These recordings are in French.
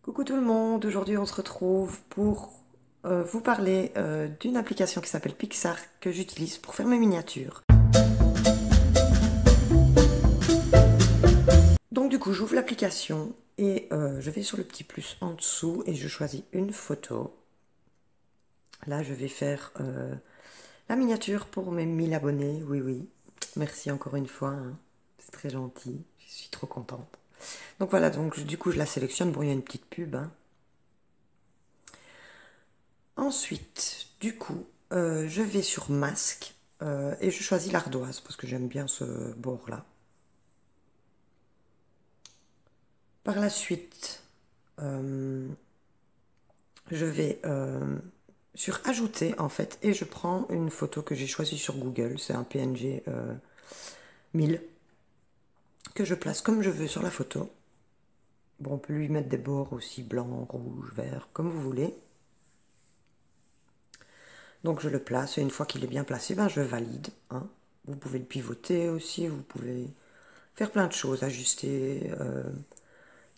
Coucou tout le monde, aujourd'hui on se retrouve pour vous parler d'une application qui s'appelle Pixar que j'utilise pour faire mes miniatures. Donc du coup j'ouvre l'application et je vais sur le petit plus en dessous et je choisis une photo. Là je vais faire la miniature pour mes 1000 abonnés, oui oui. Merci encore une fois, hein. C'est très gentil, je suis trop contente. Donc voilà, donc du coup je la sélectionne, bon il y a une petite pub, hein. Ensuite, du coup, je vais sur masque et je choisis l'ardoise parce que j'aime bien ce bord-là. Par la suite, je vais sur ajouter en fait et je prends une photo que j'ai choisie sur Google. C'est un PNG 1000 que je place comme je veux sur la photo. Bon, on peut lui mettre des bords aussi blancs, rouges, verts, comme vous voulez. Donc je le place et une fois qu'il est bien placé, ben, je valide, hein. Vous pouvez le pivoter aussi, vous pouvez faire plein de choses, ajuster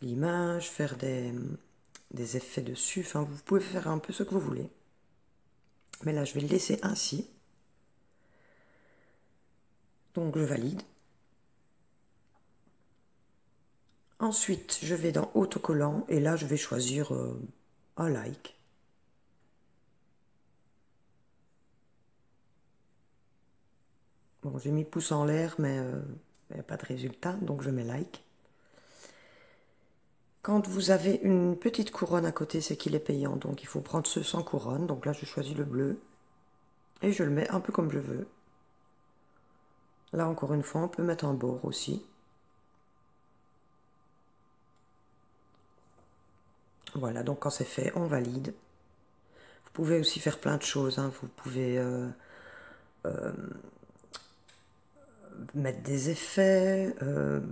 l'image, faire des effets dessus, enfin vous pouvez faire un peu ce que vous voulez. Mais là je vais le laisser ainsi. Donc je valide. Ensuite je vais dans autocollant et là je vais choisir un like. Bon j'ai mis pouce en l'air mais il n'y a pas de résultat donc je mets like. Quand vous avez une petite couronne à côté, c'est qu'il est payant. Donc il faut prendre ce sans couronne. Donc là, je choisis le bleu. Et je le mets un peu comme je veux. Là, encore une fois, on peut mettre un bord aussi. Voilà, donc quand c'est fait, on valide. Vous pouvez aussi faire plein de choses, hein. Vous pouvez mettre des effets,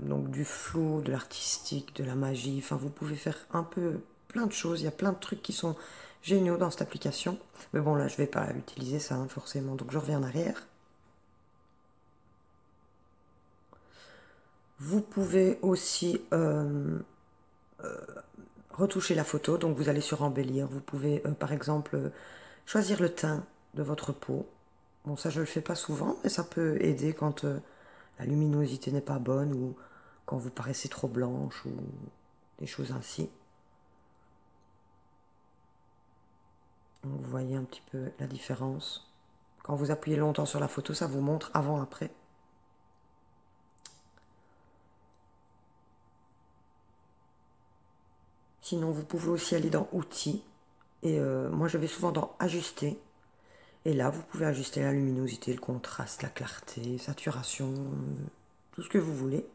donc du flou, de l'artistique, de la magie. Enfin, vous pouvez faire un peu plein de choses. Il y a plein de trucs qui sont géniaux dans cette application. Mais bon, là, je ne vais pas utiliser ça, hein, forcément. Donc, je reviens en arrière. Vous pouvez aussi retoucher la photo. Donc, vous allez sur embellir. Vous pouvez, par exemple, choisir le teint de votre peau. Bon, ça, je le fais pas souvent, mais ça peut aider quand la luminosité n'est pas bonne ou quand vous paraissez trop blanche ou des choses ainsi. Donc, vous voyez un petit peu la différence. Quand vous appuyez longtemps sur la photo, ça vous montre avant-après. Sinon, vous pouvez aussi aller dans Outils. Et moi, je vais souvent dans Ajuster. Et là, vous pouvez ajuster la luminosité, le contraste, la clarté, saturation, tout ce que vous voulez.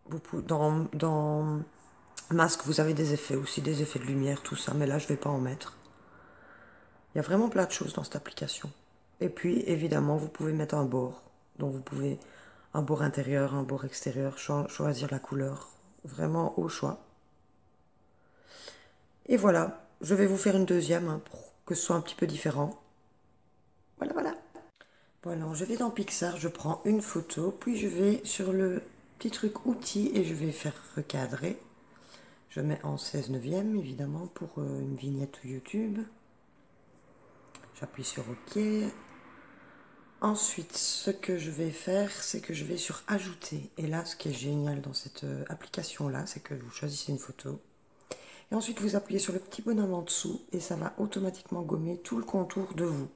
Vous pouvez, dans masque, vous avez des effets aussi, des effets de lumière, tout ça, mais là, je ne vais pas en mettre. Il y a vraiment plein de choses dans cette application. Et puis, évidemment, vous pouvez mettre un bord. Donc, vous pouvez un bord intérieur, un bord extérieur, choisir la couleur. Vraiment au choix. Et voilà, je vais vous faire une deuxième, hein, pour que ce soit un petit peu différent. Voilà, voilà. Voilà, je vais dans Pixar, je prends une photo, puis je vais sur le petit truc outils et je vais faire recadrer. Je mets en 16 neuvième, évidemment, pour une vignette YouTube. J'appuie sur OK. Ensuite, ce que je vais faire, c'est que je vais sur Ajouter. Et là, ce qui est génial dans cette application-là, c'est que vous choisissez une photo. Et ensuite, vous appuyez sur le petit bonhomme en dessous et ça va automatiquement gommer tout le contour de vous.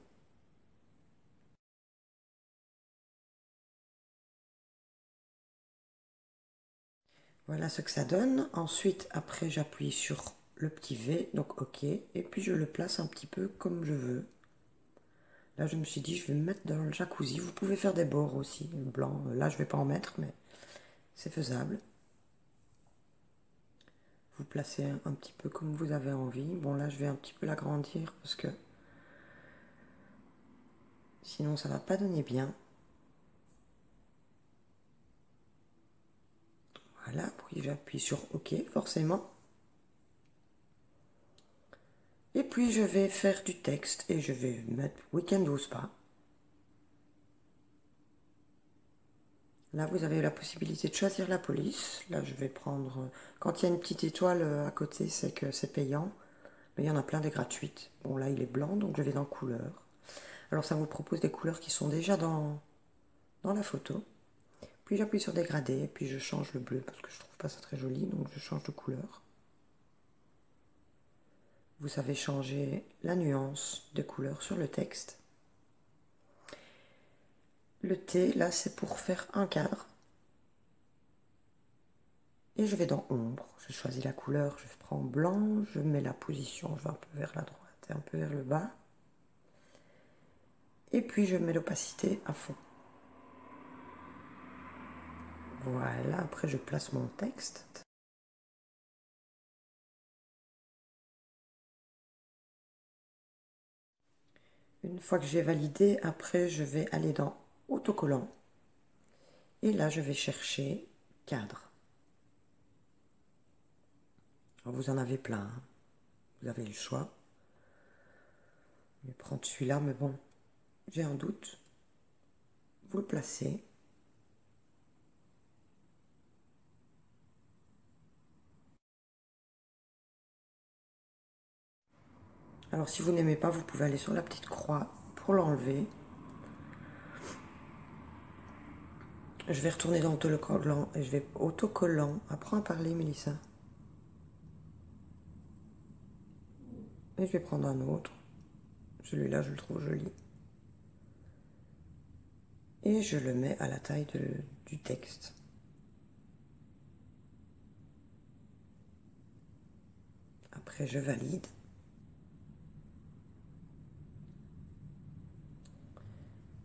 Voilà ce que ça donne. Ensuite, après, j'appuie sur le petit V, donc OK. Et puis, je le place un petit peu comme je veux. Là, je me suis dit, je vais me mettre dans le jacuzzi. Vous pouvez faire des bords aussi, blancs. Là, je ne vais pas en mettre, mais c'est faisable. Vous placez un petit peu comme vous avez envie. Bon, là, je vais un petit peu l'agrandir parce que sinon, ça ne va pas donner bien. Voilà, puis j'appuie sur OK, forcément. Et puis je vais faire du texte et je vais mettre week-end au spa. Là, vous avez la possibilité de choisir la police. Là, je vais prendre... Quand il y a une petite étoile à côté, c'est que c'est payant. Mais il y en a plein des gratuites. Bon, là, il est blanc, donc je vais dans couleur. Alors, ça vous propose des couleurs qui sont déjà dans la photo. Puis j'appuie sur dégrader, et puis je change le bleu parce que je trouve pas ça très joli, donc je change de couleur. Vous savez changer la nuance de couleur sur le texte. Le T, là, c'est pour faire un cadre. Et je vais dans ombre. Je choisis la couleur, je prends blanc, je mets la position, je vais un peu vers la droite et un peu vers le bas. Et puis je mets l'opacité à fond. Voilà, après je place mon texte. Une fois que j'ai validé, après je vais aller dans autocollant. Et là je vais chercher cadre. Alors, vous en avez plein, hein. Vous avez le choix. Je vais prendre celui-là, mais bon, j'ai un doute. Vous le placez. Alors si vous n'aimez pas, vous pouvez aller sur la petite croix pour l'enlever. Je vais retourner dans autocollant et je vais autocollant. Apprends à parler, Mélissa. Et je vais prendre un autre. Celui-là, je le trouve joli. Et je le mets à la taille du texte. Après, je valide.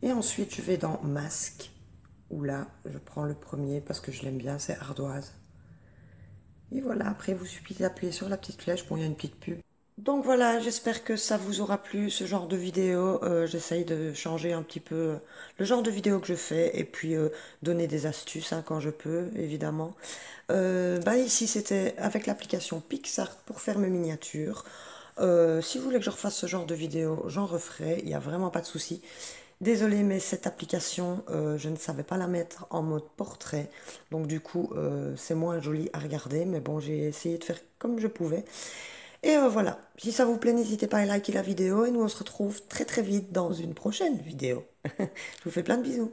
Et ensuite, je vais dans masque, où là, je prends le premier parce que je l'aime bien, c'est ardoise. Et voilà, après, vous suffit d'appuyer sur la petite flèche. Bon, il y a une petite pub. Donc voilà, j'espère que ça vous aura plu, ce genre de vidéo. J'essaye de changer un petit peu le genre de vidéo que je fais et puis donner des astuces hein, quand je peux, évidemment. Bah ici, c'était avec l'application PicsArt pour faire mes miniatures. Si vous voulez que je refasse ce genre de vidéo, j'en referai, il n'y a vraiment pas de souci. Désolée, mais cette application, je ne savais pas la mettre en mode portrait. Donc du coup, c'est moins joli à regarder. Mais bon, j'ai essayé de faire comme je pouvais. Et voilà, si ça vous plaît, n'hésitez pas à liker la vidéo. Et nous, on se retrouve très très vite dans une prochaine vidéo. Je vous fais plein de bisous.